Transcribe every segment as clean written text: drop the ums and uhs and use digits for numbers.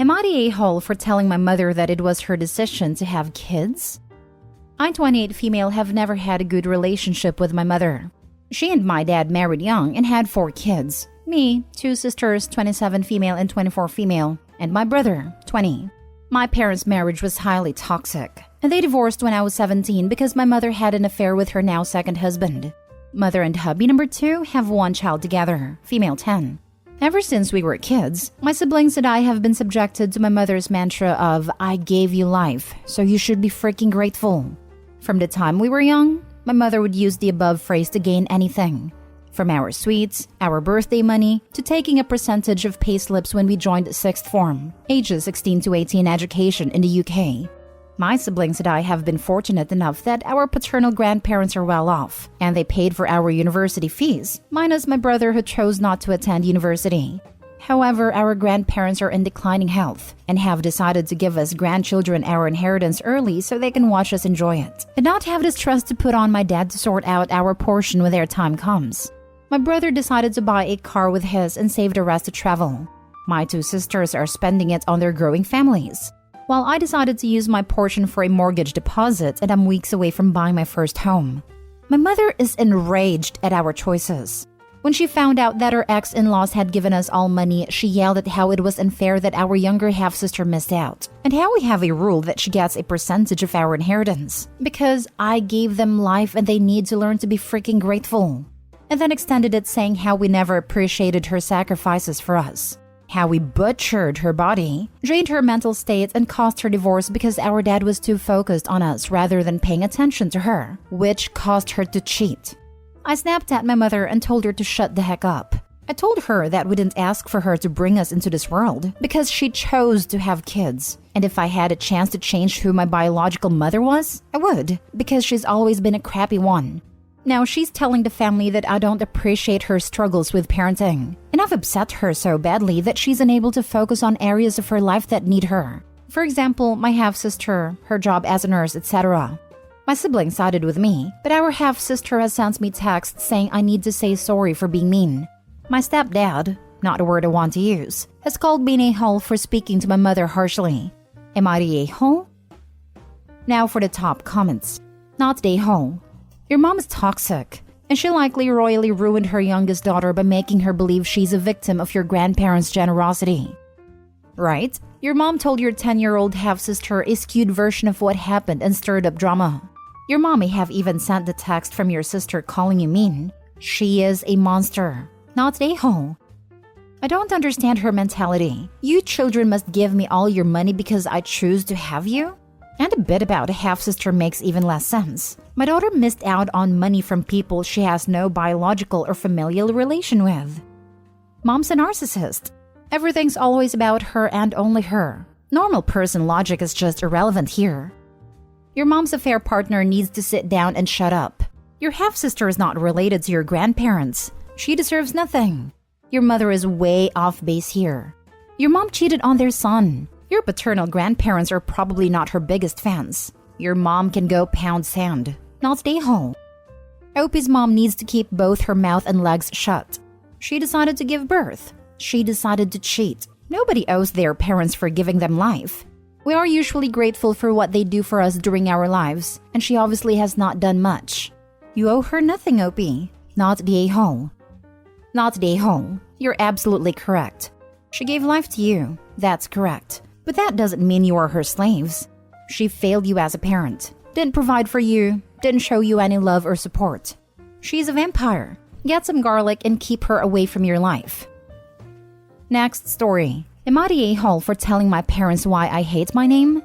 Am I the a-hole for telling my mother that it was her decision to have kids? I, 28 female, have never had a good relationship with my mother. She and my dad married young and had 4 kids. Me, 2 sisters, 27 female and 24 female, and my brother, 20. My parents' marriage was highly toxic, and they divorced when I was 17 because my mother had an affair with her now second husband. Mother and hubby number 2 have 1 child together, female 10. Ever since we were kids, my siblings and I have been subjected to my mother's mantra of, I gave you life, so you should be freaking grateful. From the time we were young, my mother would use the above phrase to gain anything. From our sweets, our birthday money, to taking a percentage of payslips when we joined 6th form, ages 16 to 18 education in the UK. My siblings and I have been fortunate enough that our paternal grandparents are well off, and they paid for our university fees, minus my brother who chose not to attend university. However, our grandparents are in declining health and have decided to give us grandchildren our inheritance early so they can watch us enjoy it, and not have this trust to put on my dad to sort out our portion when their time comes. My brother decided to buy a car with his and save the rest to travel. My 2 sisters are spending it on their growing families, while I decided to use my portion for a mortgage deposit and I'm weeks away from buying my first home. My mother is enraged at our choices. When she found out that her ex-in-laws had given us all money, she yelled at how it was unfair that our younger half-sister missed out, and how we have a rule that she gets a percentage of our inheritance, because I gave them life and they need to learn to be freaking grateful. And then extended it saying how we never appreciated her sacrifices for us. How we butchered her body, drained her mental state, and caused her divorce because our dad was too focused on us rather than paying attention to her, which caused her to cheat. I snapped at my mother and told her to shut the heck up. I told her that we didn't ask for her to bring us into this world because she chose to have kids. And if I had a chance to change who my biological mother was, I would, because she's always been a crappy one. Now she's telling the family that I don't appreciate her struggles with parenting, and I've upset her so badly that she's unable to focus on areas of her life that need her. For example, my half-sister, her job as a nurse, etc. My sibling sided with me, but our half-sister has sent me texts saying I need to say sorry for being mean. My stepdad, not a word I want to use, has called me an a-hole for speaking to my mother harshly. Am I the a-hole? Now for the top comments. Not the a-hole. Your mom is toxic, and she likely royally ruined her youngest daughter by making her believe she's a victim of your grandparents' generosity. Right? Your mom told your 10-year-old half-sister a skewed version of what happened and stirred up drama. Your mom may have even sent the text from your sister calling you mean. She is a monster, not an a-hole. I don't understand her mentality. You children must give me all your money because I choose to have you? And a bit about a half-sister makes even less sense. My daughter missed out on money from people she has no biological or familial relation with. Mom's a narcissist. Everything's always about her and only her. Normal person logic is just irrelevant here. Your mom's affair partner needs to sit down and shut up. Your half-sister is not related to your grandparents. She deserves nothing. Your mother is way off base here. Your mom cheated on their son. Your paternal grandparents are probably not her biggest fans. Your mom can go pound sand, not stay home. Opie's mom needs to keep both her mouth and legs shut. She decided to give birth. She decided to cheat. Nobody owes their parents for giving them life. We are usually grateful for what they do for us during our lives, and she obviously has not done much. You owe her nothing, Opie. Not the a-hole. Not the a-hole. You're absolutely correct. She gave life to you. That's correct. But that doesn't mean you are her slaves. She failed you as a parent, didn't provide for you, didn't show you any love or support. She's a vampire. Get some garlic and keep her away from your life. Next story. Am I the a-hole for telling my parents why I hate my name?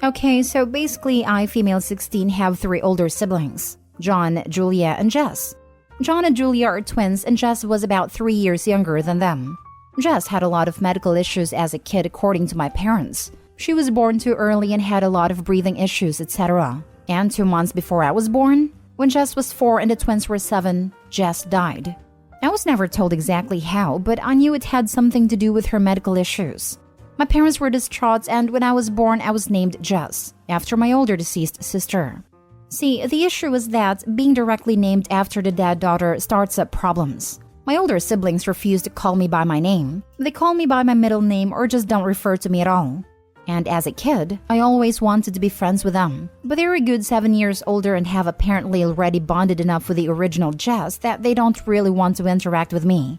Okay, so basically I, female 16, have 3 older siblings. John, Julia, and Jess. John and Julia are twins and Jess was about 3 years younger than them. Jess had a lot of medical issues as a kid according to my parents. She was born too early and had a lot of breathing issues, etc. And 2 months before I was born, when Jess was 4 and the twins were 7, Jess died. I was never told exactly how, but I knew it had something to do with her medical issues. My parents were distraught and when I was born I was named Jess, after my older deceased sister. See, the issue was that being directly named after the dad-daughter starts up problems. My older siblings refuse to call me by my name. They call me by my middle name or just don't refer to me at all. And as a kid, I always wanted to be friends with them. But they're a good 7 years older and have apparently already bonded enough with the original Jess that they don't really want to interact with me.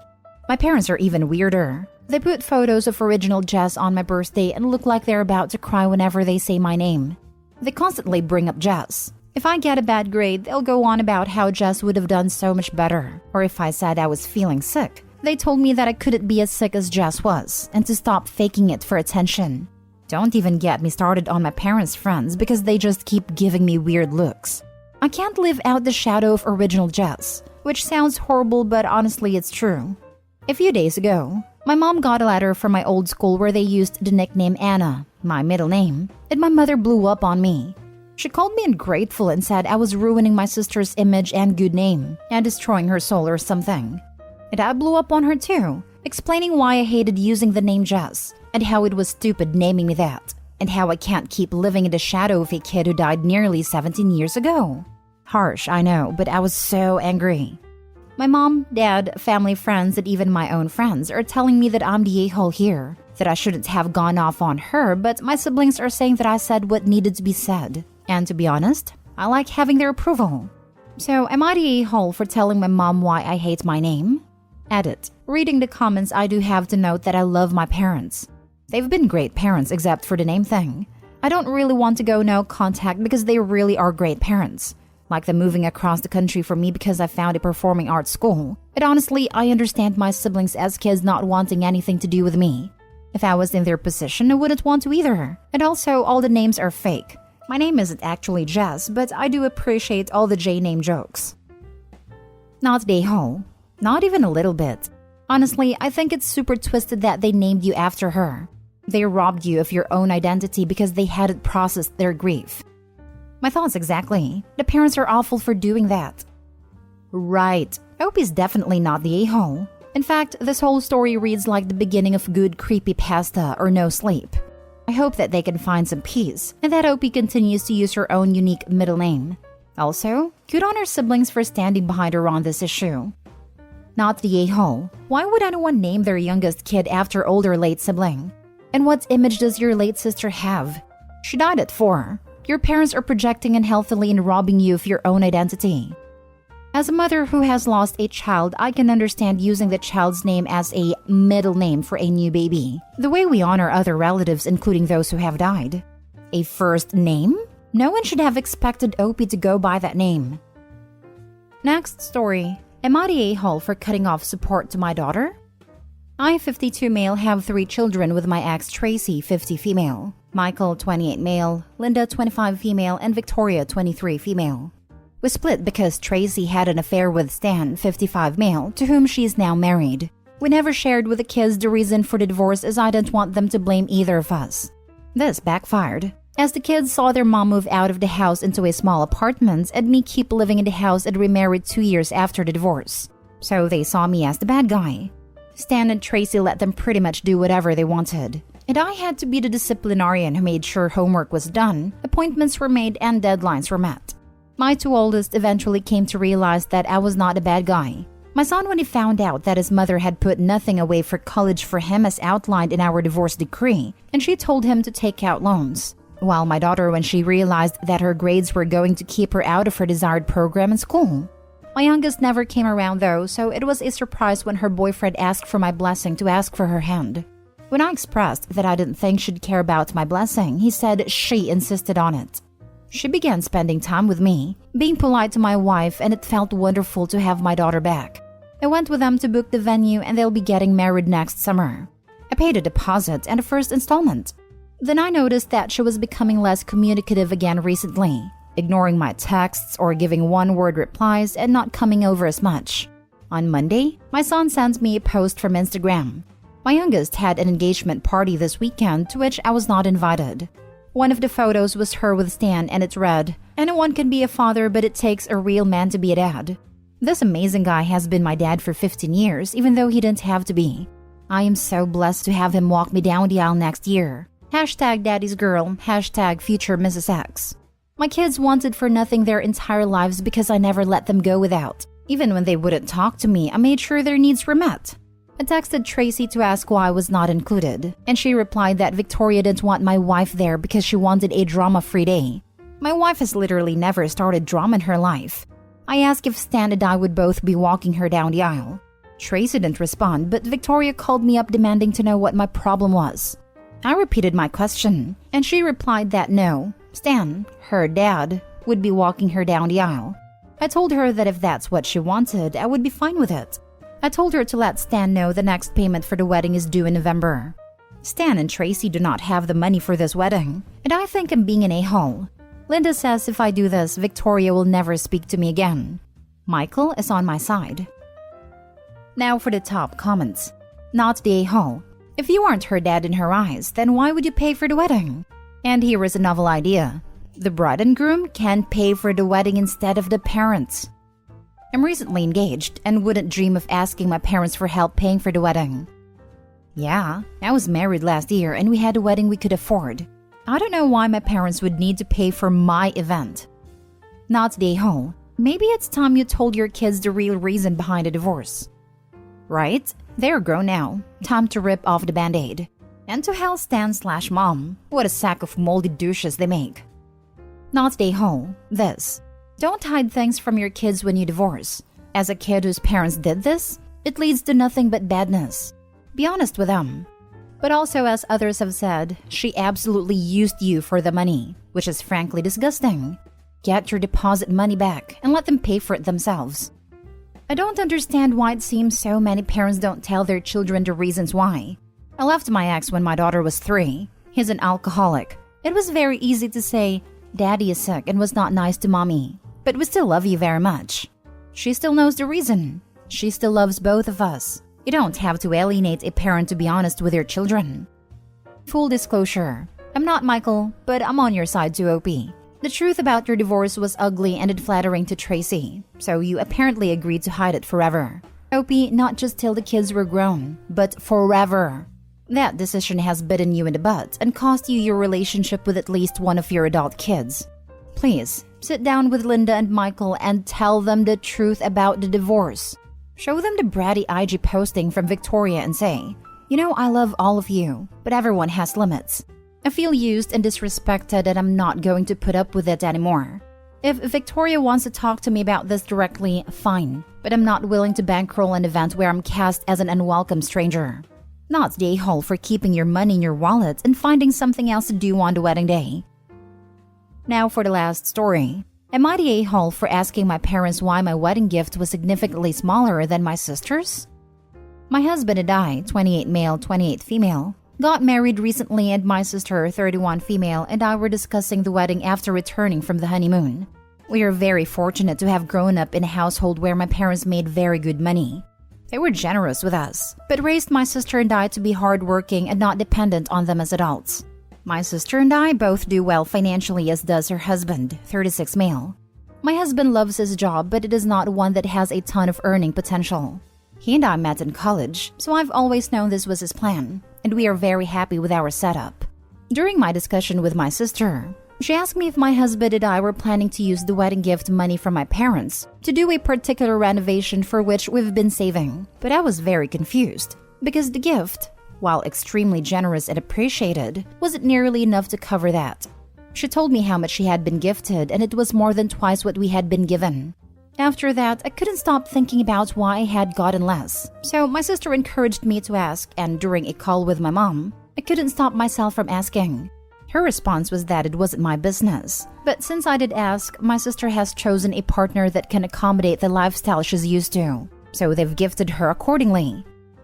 My parents are even weirder. They put photos of original Jess on my birthday and look like they're about to cry whenever they say my name. They constantly bring up Jess. If I get a bad grade, they'll go on about how Jess would have done so much better. Or if I said I was feeling sick, they told me that I couldn't be as sick as Jess was and to stop faking it for attention. Don't even get me started on my parents' friends because they just keep giving me weird looks. I can't live out the shadow of original Jess, which sounds horrible but honestly it's true. A few days ago, my mom got a letter from my old school where they used the nickname Anna, my middle name, and my mother blew up on me. She called me ungrateful and said I was ruining my sister's image and good name and destroying her soul or something. And I blew up on her too, explaining why I hated using the name Jess and how it was stupid naming me that, and how I can't keep living in the shadow of a kid who died nearly 17 years ago. Harsh, I know, but I was so angry. My mom, dad, family, friends, and even my own friends are telling me that I'm the a-hole here, that I shouldn't have gone off on her, but my siblings are saying that I said what needed to be said. And to be honest, I like having their approval. So am I the a-hole for telling my mom why I hate my name? Edit. Reading the comments, I do have to note that I love my parents. They've been great parents except for the name thing. I don't really want to go no contact because they really are great parents. Like them moving across the country for me because I found a performing arts school. But honestly, I understand my siblings as kids not wanting anything to do with me. If I was in their position, I wouldn't want to either. And also, all the names are fake. My name isn't actually Jess, but I do appreciate all the J-name jokes. Not the a-hole. Not even a little bit. Honestly, I think it's super twisted that they named you after her. They robbed you of your own identity because they hadn't processed their grief. My thoughts exactly. The parents are awful for doing that. Right. Opie's definitely not the a-hole. In fact, this whole story reads like the beginning of good creepypasta or no sleep. I hope that they can find some peace and that Opie continues to use her own unique middle name. Also, good on her siblings for standing behind her on this issue. Not the a-hole. Why would anyone name their youngest kid after older late sibling? And what image does your late sister have? She died at 4. Your parents are projecting unhealthily and robbing you of your own identity. As a mother who has lost a child, I can understand using the child's name as a middle name for a new baby, the way we honor other relatives, including those who have died. A first name? No one should have expected Opie to go by that name. Next story. Am I the a-hole for cutting off support to my daughter? I, 52 male, have 3 children with my ex Tracy, 50 female, Michael, 28 male, Linda, 25 female, and Victoria, 23 female. We split because Tracy had an affair with Stan, 55 male, to whom she is now married. We never shared with the kids the reason for the divorce as I didn't want them to blame either of us. This backfired, as the kids saw their mom move out of the house into a small apartment and me keep living in the house and remarried 2 years after the divorce. So they saw me as the bad guy. Stan and Tracy let them pretty much do whatever they wanted. And I had to be the disciplinarian who made sure homework was done, appointments were made, and deadlines were met. My 2 oldest eventually came to realize that I was not a bad guy. My son, when he found out that his mother had put nothing away for college for him as outlined in our divorce decree, and she told him to take out loans. While my daughter, when she realized that her grades were going to keep her out of her desired program in school. My youngest never came around though, so it was a surprise when her boyfriend asked for my blessing to ask for her hand. When I expressed that I didn't think she'd care about my blessing, he said she insisted on it. She began spending time with me, being polite to my wife, and it felt wonderful to have my daughter back. I went with them to book the venue and they'll be getting married next summer. I paid a deposit and a first installment. Then I noticed that she was becoming less communicative again recently, ignoring my texts or giving one-word replies and not coming over as much. On Monday, my son sent me a post from Instagram. My youngest had an engagement party this weekend to which I was not invited. One of the photos was her with Stan and it read, "Anyone can be a father, but it takes a real man to be a dad." This amazing guy has been my dad for 15 years, even though he didn't have to be. I am so blessed to have him walk me down the aisle next year. #daddy's girl, #future Mrs. X. My kids wanted for nothing their entire lives because I never let them go without. Even when they wouldn't talk to me, I made sure their needs were met. I texted Tracy to ask why I was not included, and she replied that Victoria didn't want my wife there because she wanted a drama-free day. My wife has literally never started drama in her life. I asked if Stan and I would both be walking her down the aisle. Tracy didn't respond, but Victoria called me up demanding to know what my problem was. I repeated my question, and she replied that no, Stan, her dad, would be walking her down the aisle. I told her that if that's what she wanted, I would be fine with it. I told her to let Stan know the next payment for the wedding is due in November. Stan and Tracy do not have the money for this wedding, and I think I'm being an a-hole. Linda says if I do this, Victoria will never speak to me again. Michael is on my side. Now for the top comments. Not the a-hole. If you aren't her dad in her eyes, then why would you pay for the wedding? And here is a novel idea. The bride and groom can pay for the wedding instead of the parents. I'm recently engaged and wouldn't dream of asking my parents for help paying for the wedding. Yeah, I was married last year and we had a wedding we could afford. I don't know why my parents would need to pay for my event. Not the a-hole. Maybe it's time you told your kids the real reason behind the divorce. Right? They're grown now. Time to rip off the band-aid. And to hell Stan/mom. What a sack of moldy douches they make. Not the a-hole. This. Don't hide things from your kids when you divorce. As a kid whose parents did this, it leads to nothing but badness. Be honest with them. But also, as others have said, she absolutely used you for the money, which is frankly disgusting. Get your deposit money back and let them pay for it themselves. I don't understand why it seems so many parents don't tell their children the reasons why. I left my ex when my daughter was 3. He's an alcoholic. It was very easy to say, Daddy is sick and was not nice to Mommy, but we still love you very much. She still knows the reason. She still loves both of us. You don't have to alienate a parent to be honest with your children. Full disclosure, I'm not Michael, but I'm on your side too, OP. The truth about your divorce was ugly and unflattering to Tracy, so you apparently agreed to hide it forever. OP, not just till the kids were grown, but forever. That decision has bitten you in the butt and cost you your relationship with at least one of your adult kids. Please, sit down with Linda and Michael and tell them the truth about the divorce. Show them the bratty IG posting from Victoria and say, you know, I love all of you, but everyone has limits. I feel used and disrespected and I'm not going to put up with it anymore. If Victoria wants to talk to me about this directly, fine, but I'm not willing to bankroll an event where I'm cast as an unwelcome stranger. Not the a-hole for keeping your money in your wallet and finding something else to do on the wedding day. Now for the last story. Am I the a-hole for asking my parents why my wedding gift was significantly smaller than my sister's? My husband and I, 28 male, 28 female, got married recently and my sister, 31 female, and I were discussing the wedding after returning from the honeymoon. We are very fortunate to have grown up in a household where my parents made very good money. They were generous with us, but raised my sister and I to be hardworking and not dependent on them as adults. My sister and I both do well financially, as does her husband, 36 male. My husband loves his job, but it is not one that has a ton of earning potential. He and I met in college, so I've always known this was his plan, and we are very happy with our setup. During my discussion with my sister, she asked me if my husband and I were planning to use the wedding gift money from my parents to do a particular renovation for which we've been saving, but I was very confused, because the gift, while extremely generous and appreciated, wasn't nearly enough to cover that. She told me how much she had been gifted, and it was more than twice what we had been given. After that, I couldn't stop thinking about why I had gotten less, so my sister encouraged me to ask, and during a call with my mom, I couldn't stop myself from asking. Her response was that it wasn't my business, but since I did ask, my sister has chosen a partner that can accommodate the lifestyle she's used to, so they've gifted her accordingly.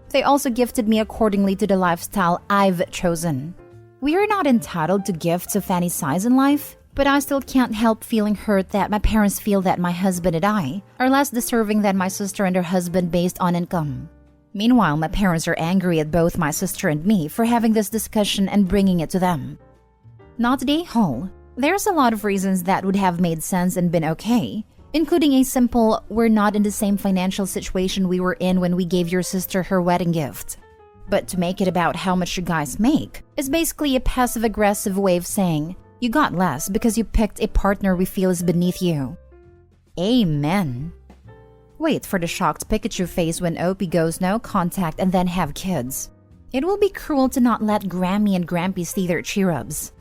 They also gifted me accordingly to the lifestyle I've chosen. We are not entitled to gifts of any size in life, but I still can't help feeling hurt that my parents feel that my husband and I are less deserving than my sister and her husband based on income. Meanwhile, my parents are angry at both my sister and me for having this discussion and bringing it to them. Not the whole. There's a lot of reasons that would have made sense and been okay, including a simple, we're not in the same financial situation we were in when we gave your sister her wedding gift. But to make it about how much you guys make is basically a passive-aggressive way of saying, you got less because you picked a partner we feel is beneath you. Amen. Wait for the shocked Pikachu face when OP goes no contact and then have kids. It will be cruel to not let Grammy and Grampy see their cheer-ups.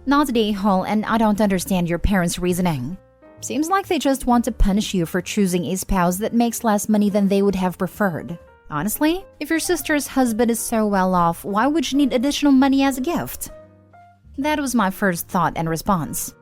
Not today, Hall, and I don't understand your parents' reasoning. Seems like they just want to punish you for choosing a spouse that makes less money than they would have preferred. Honestly, if your sister's husband is so well off, why would you need additional money as a gift? That was my first thought and response.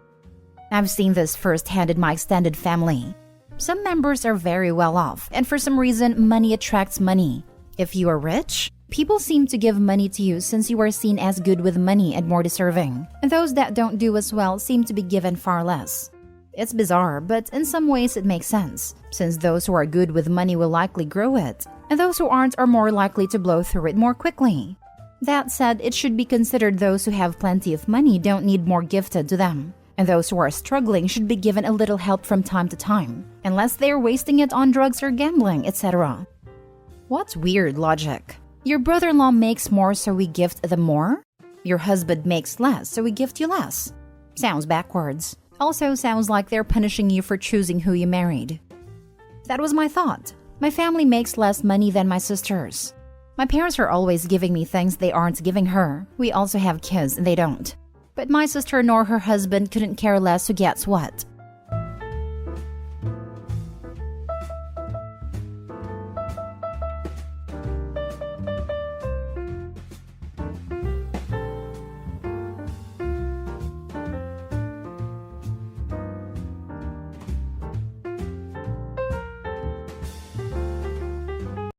I've seen this firsthand in my extended family. Some members are very well off, and for some reason, money attracts money. If you are rich, people seem to give money to you since you are seen as good with money and more deserving, and those that don't do as well seem to be given far less. It's bizarre, but in some ways it makes sense, since those who are good with money will likely grow it, and those who aren't are more likely to blow through it more quickly. That said, it should be considered those who have plenty of money don't need more gifted to them, and those who are struggling should be given a little help from time to time, unless they're wasting it on drugs or gambling, etc. What's weird logic? Your brother-in-law makes more so we gift them more? Your husband makes less so we gift you less? Sounds backwards. Also sounds like they're punishing you for choosing who you married. That was my thought. My family makes less money than my sisters. My parents are always giving me things they aren't giving her. We also have kids and they don't. But my sister nor her husband couldn't care less who gets what.